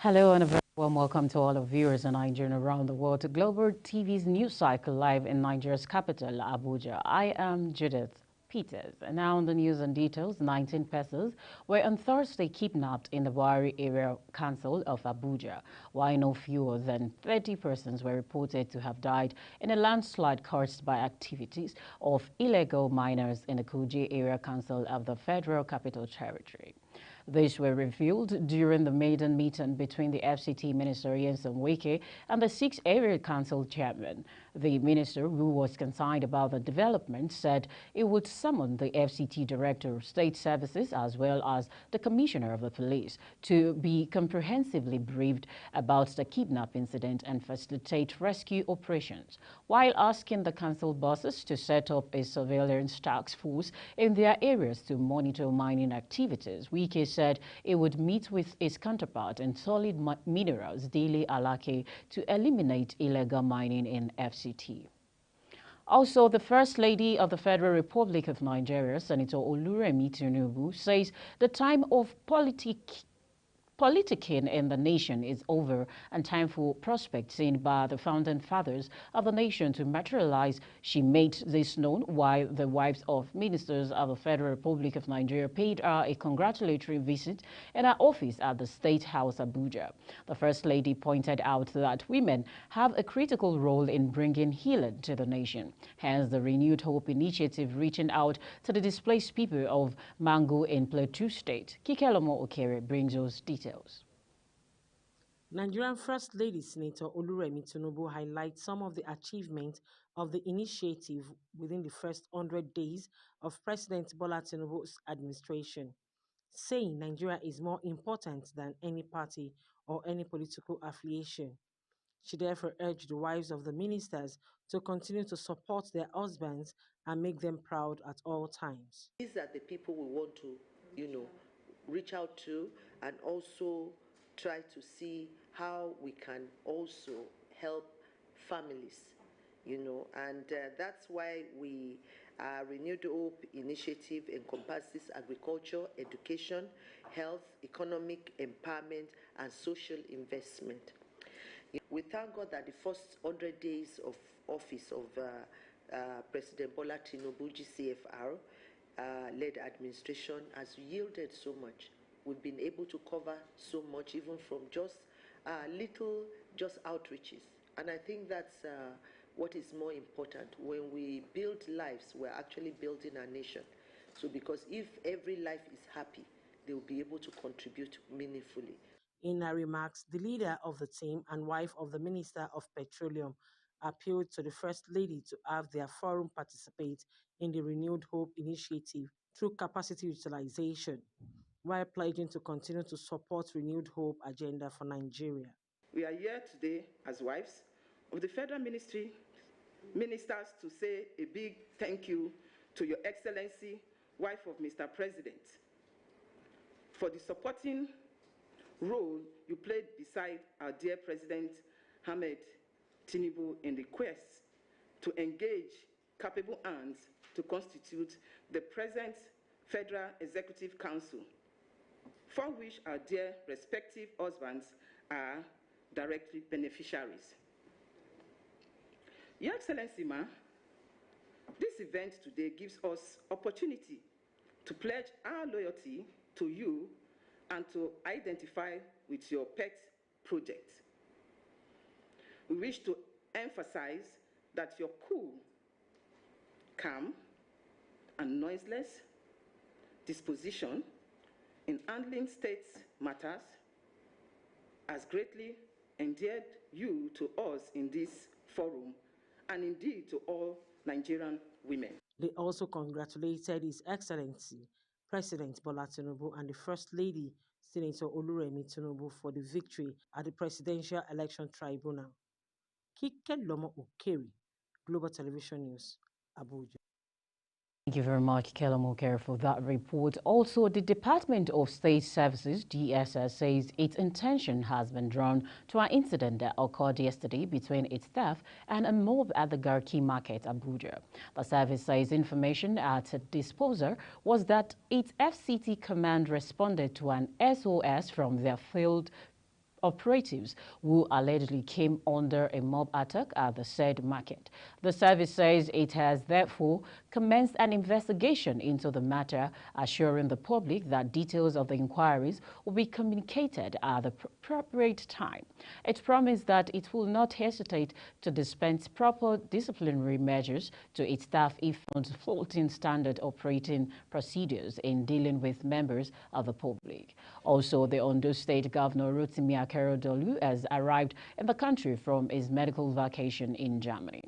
Hello and a very warm welcome to all of viewers in Nigeria and around the world to Global TV's news cycle live in Nigeria's capital, Abuja. I am Judith Peters. And now on the news and details, 19 persons were on Thursday kidnapped in the Buhari Area Council of Abuja, while no fewer than 30 persons were reported to have died in a landslide caused by activities of illegal miners in the Kuje Area Council of the Federal Capital Territory. These were revealed during the maiden meeting between the FCT Minister Nyesom Wike and the 6th Area Council Chairman. The minister, who was concerned about the development, said it would summon the FCT Director of State Services as well as the Commissioner of the Police to be comprehensively briefed about the kidnap incident and facilitate rescue operations, while asking the council bosses to set up a surveillance task force in their areas to monitor mining activities. Wike said it would meet with its counterpart in solid minerals, Dele Alake, to eliminate illegal mining in FCT. Also, the First Lady of the Federal Republic of Nigeria, Senator Oluremi Tinubu, says the time of politicking in the nation is over and time for prospects seen by the founding fathers of the nation to materialize. She made this known while the wives of ministers of the Federal Republic of Nigeria paid her a congratulatory visit in her office at the State House, Abuja. The First Lady pointed out that women have a critical role in bringing healing to the nation. Hence, the Renewed Hope Initiative reaching out to the displaced people of Mangu in Plateau State. Kikelomo Okere brings us details. Nigerian First Lady Senator Oluremi Tinubu highlights some of the achievements of the initiative within the first 100 days of President Bola Tinubu's administration, saying Nigeria is more important than any party or any political affiliation. She therefore urged the wives of the ministers to continue to support their husbands and make them proud at all times. These are the people we want to, reach out to and also try to see how we can also help families, and that's why Renewed Hope Initiative encompasses agriculture, education, health, economic empowerment, and social investment. We thank God that the first 100 days of office of President Bola Tinubu, GCFR, led administration has yielded so much. We've been able to cover so much, even from just outreaches. And I think that's what is more important. When we build lives, we're actually building our nation. So because if every life is happy, they will be able to contribute meaningfully. In her remarks, the leader of the team and wife of the Minister of Petroleum appealed to the First Lady to have their forum participate in the Renewed Hope Initiative through capacity utilization, while pledging to continue to support Renewed Hope agenda for Nigeria. We are here today as wives of the Federal Ministers to say a big thank you to Your Excellency, wife of Mr. President, for the supporting role you played beside our dear President Ahmed Tinubu in the quest to engage capable hands to constitute the present Federal Executive Council, for which our dear respective husbands are directly beneficiaries. Your Excellency, Ma, this event today gives us opportunity to pledge our loyalty to you and to identify with your pet project. We wish to emphasize that your cool, calm, and noiseless disposition in handling state matters has greatly endeared you to us in this forum and indeed to all Nigerian women. They also congratulated His Excellency President Bola Tinubu and the First Lady Senator Oluremi Tinubu for the victory at the Presidential Election Tribunal. Kikelomo Okere, Global Television News, Abuja. Thank you very much, Kelamo, for that report. Also, the Department of State Services, DSS, says its attention has been drawn to an incident that occurred yesterday between its staff and a mob at the Garki Market, Abuja. The service says information at its disposal was that its FCT command responded to an SOS from their field operatives who allegedly came under a mob attack at the said market. The service says it has therefore commenced an investigation into the matter, assuring the public that details of the inquiries will be communicated at the appropriate time. It promised that it will not hesitate to dispense proper disciplinary measures to its staff if found faulting standard operating procedures in dealing with members of the public. Also, the Ondo State Governor Rotimi Akeredolu has arrived in the country from his medical vacation in Germany.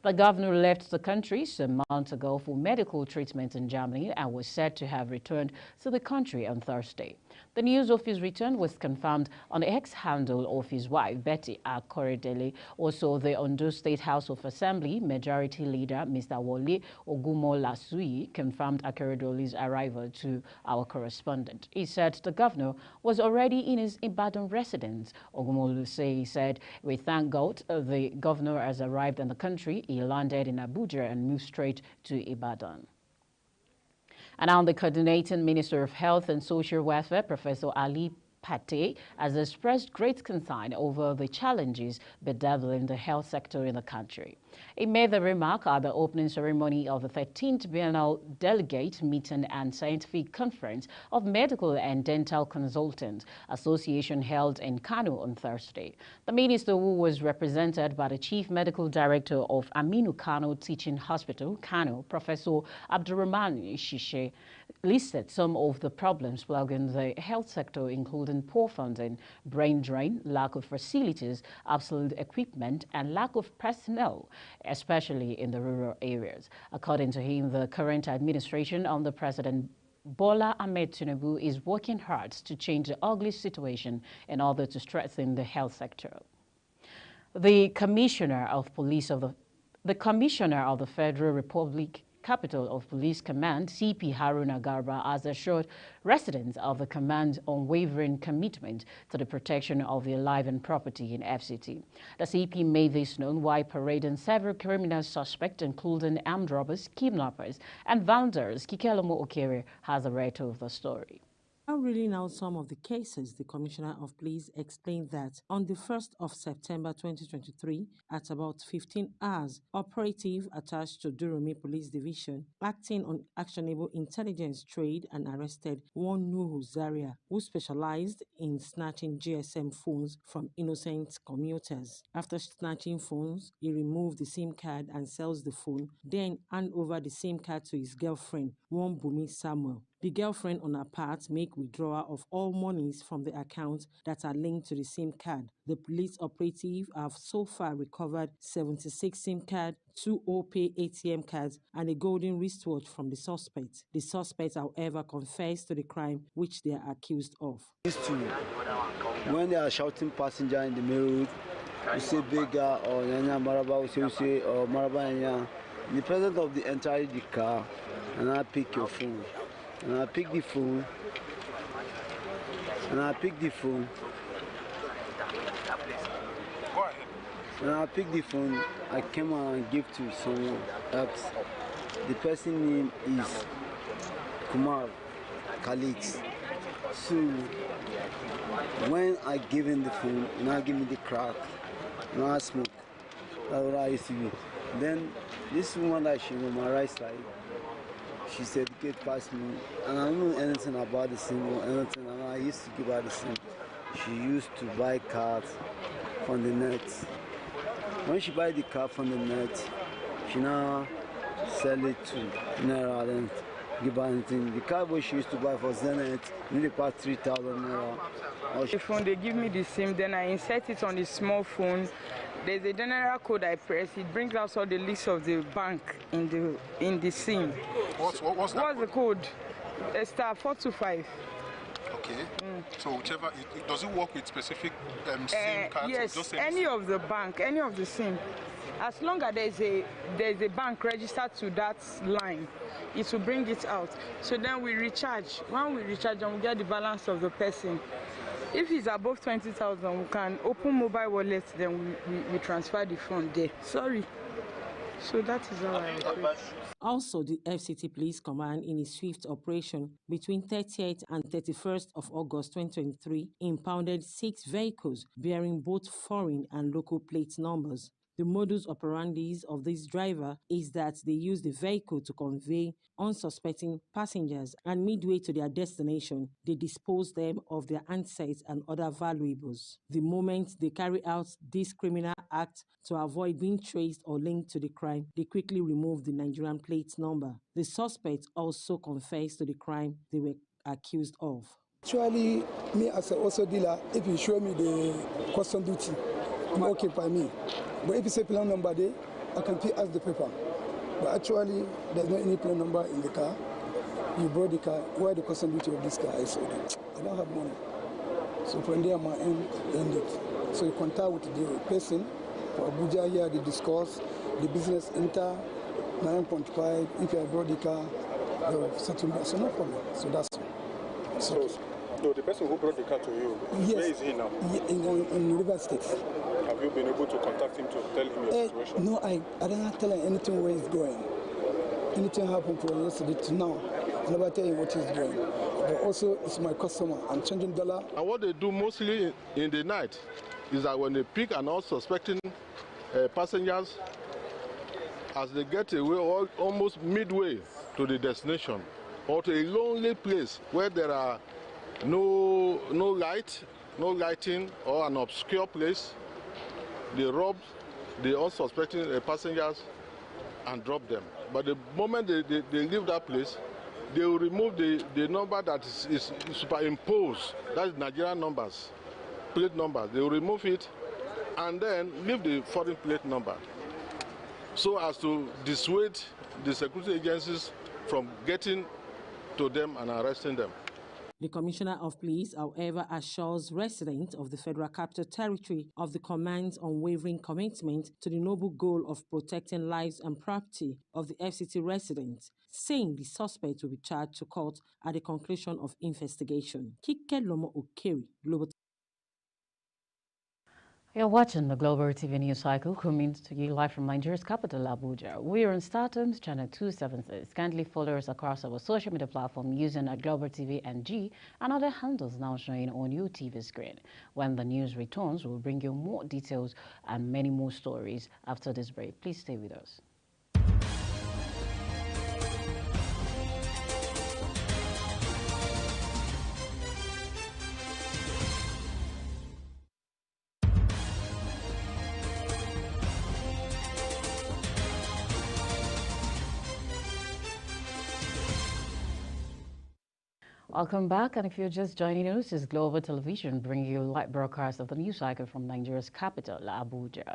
The governor left the country some months ago for medical treatment in Germany and was said to have returned to the country on Thursday. The news of his return was confirmed on the X-handle of his wife, Betty Akoredele. Also, the Ondo State House of Assembly Majority Leader, Mr. Wole Ogumolasui, confirmed Akeredelu's arrival to our correspondent. He said the governor was already in his Ibadan residence. Ogumolasui said, "We thank God the governor has arrived in the country. He landed in Abuja and moved straight to Ibadan." And now the coordinating Minister of Health and Social Welfare, Professor Ali Pate, has expressed great concern over the challenges bedeviling the health sector in the country. He made the remark at the opening ceremony of the 13th Biennial Delegate Meeting and Scientific Conference of Medical and Dental Consultants Association held in Kano on Thursday. The minister, who was represented by the Chief Medical Director of Aminu Kano Teaching Hospital, Kano, Professor Abdurrahman Shishe, listed some of the problems plaguing the health sector, including poor funding, brain drain, lack of facilities, obsolete equipment, and lack of personnel, especially in the rural areas. According to him, the current administration under President Bola Ahmed Tinubu is working hard to change the ugly situation in order to strengthen the health sector. The Commissioner of the Federal Republic Capital of Police Command, CP Haruna Garba, has assured residents of the command's unwavering commitment to the protection of their life and property in FCT. The CP made this known while parading several criminal suspects, including armed robbers, kidnappers, and vandals. Kikelomo Okere has a read of the story. While reading out some of the cases, the Commissioner of Police explained that on the 1st of September 2023, at about 15 hours, operative attached to Durumi Police Division, acting on actionable intelligence, trade and arrested one Nuhu Zaria, who specialized in snatching GSM phones from innocent commuters. After snatching phones, he removed the SIM card and sells the phone, then hand over the SIM card to his girlfriend, one Bumi Samuel. The girlfriend, on her part, make withdrawal of all monies from the accounts that are linked to the SIM card. The police operative have so far recovered 76 SIM cards, 2 OPay ATM cards, and a golden wristwatch from the suspect. The suspect, however, confessed to the crime which they are accused of. When they are shouting passenger in the main road, you say Bega or Nyanya Maraba, you say or Maraba Nyanya. In the presence of the entire car, and I pick your phone. And I pick the phone, and I pick the phone, and I pick the phone, I came and give to someone else. The person's name is Kumar Khalid. So when I give him the phone, now give me the crack, now I smoke. That's what I used to do. Then this woman that she on my right side, she said, "Get past me," and I don't know anything about the SIM or anything, and I used to give her the SIM. She used to buy cars from the net. When she buy the car from the net, she now sell it to Naira and give her anything. The car which she used to buy for Zenith, really past 3,000 Naira. The phone, they give me the SIM, then I insert it on the small phone. There's a general code I press. It brings out all the list of the bank in the SIM. What's that? What's the code? *425. Okay. So whichever, does it work with specific SIM cards? Yes, any of the bank, any of the SIM. As long as there's a bank registered to that line, it will bring it out. So then we recharge. When we recharge, and we get the balance of the person. If it's above 20,000, we can open mobile wallet, then we transfer the fund there. Sorry. So that is how I operate. Also, the FCT Police Command, in its swift operation between 30th and 31st of August 2023, impounded 6 vehicles bearing both foreign and local plate numbers. The modus operandi of this driver is that they use the vehicle to convey unsuspecting passengers, and midway to their destination, they dispose them of their handsets and other valuables. The moment they carry out this criminal act to avoid being traced or linked to the crime, they quickly remove the Nigerian plate number. The suspects also confessed to the crime they were accused of. Actually, me as a also dealer, if you show me the custom duty, I'm okay by me. But if you say plan number there, I can ask the paper. But actually, there's no any plan number in the car. You brought the car, where the custom duty of this car? I said, I don't have money. So from there, my end it. So you contact with the person for Abuja here, they discuss the business enter 9.5. If you brought the car, the settlement, so no problem. So that's it. So the person who brought the car to you, yes, where is he now? In River State. Have you been able to contact him to tell him your situation? No, I didn't tell him anything where he's going. Anything happened from yesterday to now, I never tell him what he's doing. But also, it's my customer. I'm changing dollar. And what they do mostly in the night is that when they pick an unsuspecting passengers, as they get away almost midway to the destination or to a lonely place where there are no lighting or an obscure place, they rob the unsuspecting passengers and drop them. But the moment they leave that place, they will remove the number that is superimposed, that's Nigerian numbers, plate numbers. They will remove it and then leave the foreign plate number, so as to dissuade the security agencies from getting to them and arresting them. The Commissioner of Police, however, assures residents of the Federal Capital Territory of the command's unwavering commitment to the noble goal of protecting lives and property of the FCT residents, saying the suspect will be charged to court at the conclusion of investigation. Kike Lomo Okeri, Global. You're watching the Global TV News Cycle, coming to you live from Nigeria's capital, Abuja. We are on StarTimes channel 276. Kindly follow us across our social media platform using Global TV NG and other handles now showing on your TV screen. When the news returns, we'll bring you more details and many more stories after this break. Please stay with us. Welcome back, and if you're just joining us, this is Global Television bringing you live broadcast of the news cycle from Nigeria's capital, Abuja.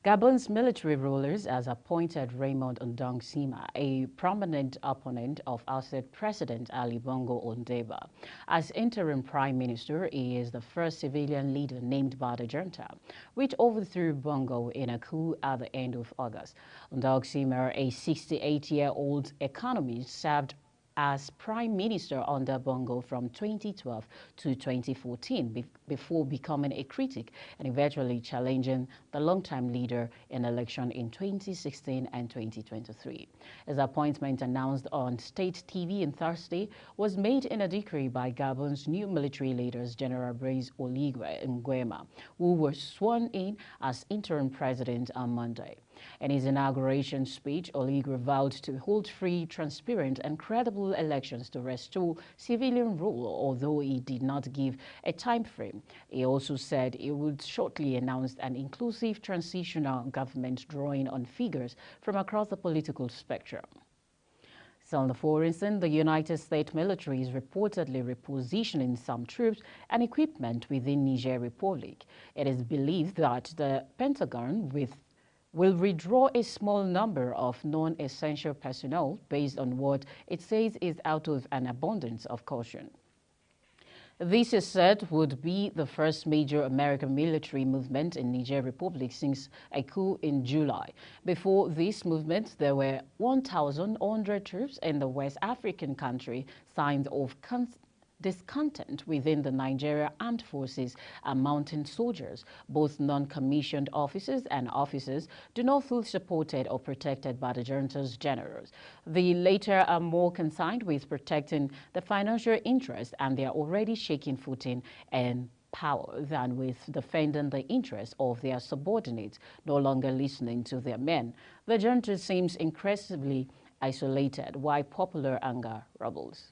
Gabon's military rulers has appointed Raymond Ndong Sima, a prominent opponent of ousted President Ali Bongo Ondimba, as interim prime minister. He is the first civilian leader named by the junta, which overthrew Bongo in a coup at the end of August. Ndong Sima, a 68-year-old economist, served as prime minister under Bongo from 2012 to 2014 before becoming a critic and eventually challenging the longtime leader in election in 2016 and 2023. His appointment, announced on state TV on Thursday, was made in a decree by Gabon's new military leaders, General Brice Oligui Nguema, who were sworn in as interim president on Monday. In his inauguration speech, Oligui vowed to hold free, transparent, and credible elections to restore civilian rule, although he did not give a time frame. He also said he would shortly announce an inclusive transitional government drawing on figures from across the political spectrum. So on the foreign scene, the United States military is reportedly repositioning some troops and equipment within Niger Republic. It is believed that the Pentagon will withdraw a small number of non-essential personnel based on what it says is out of an abundance of caution. This is said would be the first major American military movement in Niger Republic since a coup in July. Before this movement, there were 1,100 troops in the West African country signed off discontent within the Nigeria Armed Forces and mountain soldiers. Both non-commissioned officers and officers do not feel supported or protected by the junta's generals. The latter are more concerned with protecting the financial interest, and they are already shaking footing and power than with defending the interests of their subordinates, no longer listening to their men. The junta seems increasingly isolated, while popular anger rubbles.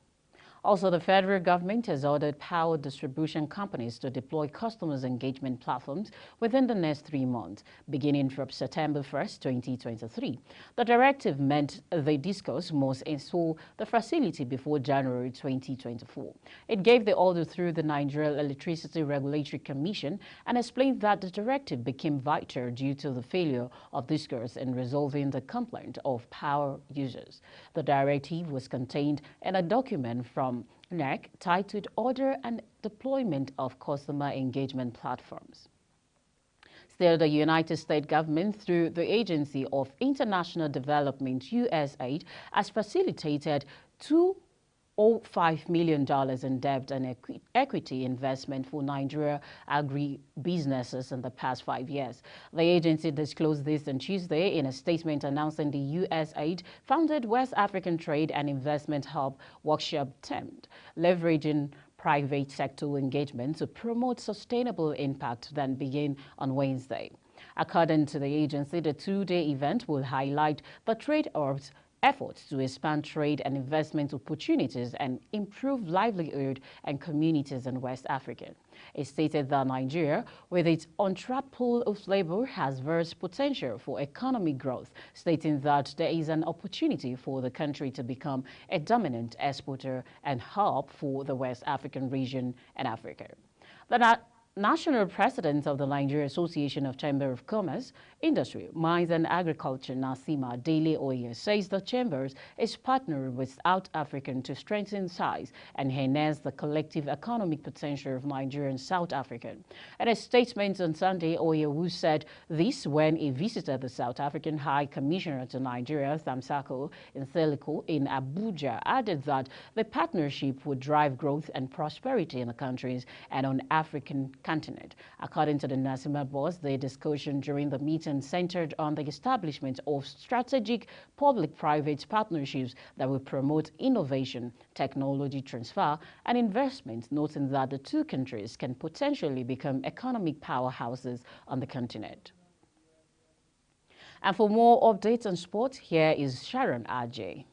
Also, the federal government has ordered power distribution companies to deploy customers' engagement platforms within the next 3 months, beginning from September 1st, 2023. The directive meant the discos must install the facility before January 2024. It gave the order through the Nigeria Electricity Regulatory Commission and explained that the directive became vital due to the failure of discos in resolving the complaint of power users. The directive was contained in a document from NERC titled Order and Deployment of Customer Engagement Platforms. Still, the United States government, through the Agency of International Development, USAID, has facilitated $205 million in debt and equity investment for Nigeria agri-businesses in the past 5 years. The agency disclosed this on Tuesday in a statement announcing the USAID-funded West African Trade and Investment Hub workshop termed Leveraging Private Sector Engagement to Promote Sustainable Impact that began on Wednesday. According to the agency, the two-day event will highlight the trade hub's efforts to expand trade and investment opportunities and improve livelihood and communities in West Africa. It stated that Nigeria, with its untapped pool of labor, has vast potential for economic growth, stating that there is an opportunity for the country to become a dominant exporter and hub for the West African region and Africa. The National President of the Nigeria Association of Chamber of Commerce, Industry, Mines and Agriculture, Nasima Dele Oye, says the Chambers is partnering with South African to strengthen ties and enhance the collective economic potential of Nigeria and South Africa. In a statement on Sunday, Oye, who said this when he visited the South African High Commissioner to Nigeria, Thamsako Nseliko, in Abuja, added that the partnership would drive growth and prosperity in the countries and on African continent. According to the Nasima boss, the discussion during the meeting centered on the establishment of strategic public-private partnerships that will promote innovation, technology transfer, and investment, noting that the two countries can potentially become economic powerhouses on the continent. And for more updates on sports, here is Sharon Ajay.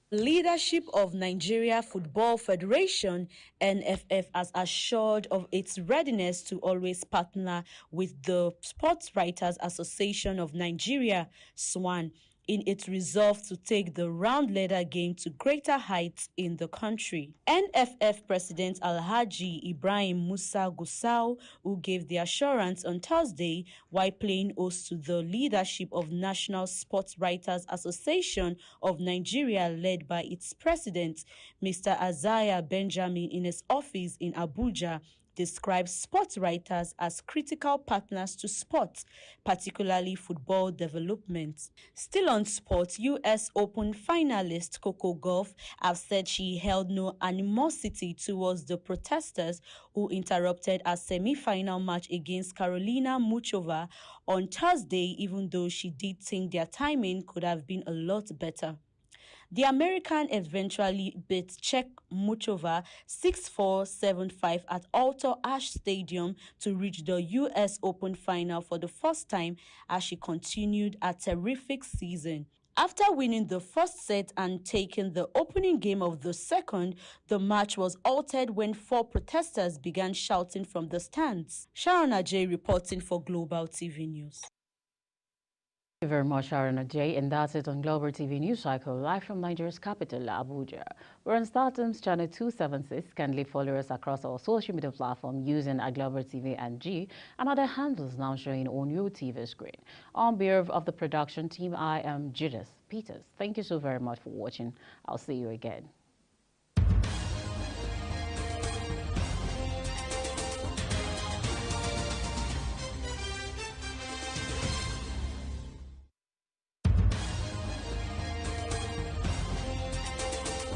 Leadership of Nigeria Football Federation, NFF, has assured of its readiness to always partner with the Sports Writers Association of Nigeria, SWAN, in its resolve to take the round ladder game to greater heights in the country. NFF President Alhaji Ibrahim Musa Gusau, who gave the assurance on Thursday while playing host to the leadership of National Sports Writers Association of Nigeria, led by its president, Mr. Isaiah Benjamin, in his office in Abuja, describes sports writers as critical partners to sports, particularly football development. Still on sports, US Open finalist Coco Gauff has said she held no animosity towards the protesters who interrupted a semi-final match against Karolina Muchova on Thursday, even though she did think their timing could have been a lot better. The American eventually beat Czech Muchova 6-4, 7-5 at Alto Ash Stadium to reach the US Open final for the first time as she continued a terrific season. After winning the first set and taking the opening game of the second, the match was altered when 4 protesters began shouting from the stands. Sharon Ajay reporting for Global TV News. Thank you very much, Sharon Ajay, and that's it on Global TV News Cycle, live from Nigeria's capital, Abuja. We're on StarTimes channel 276. Kindly follow us across our social media platform using our Global TV and G and other handles now showing on your TV screen. On behalf of the production team, I am Judith Peters. Thank you so very much for watching. I'll see you again.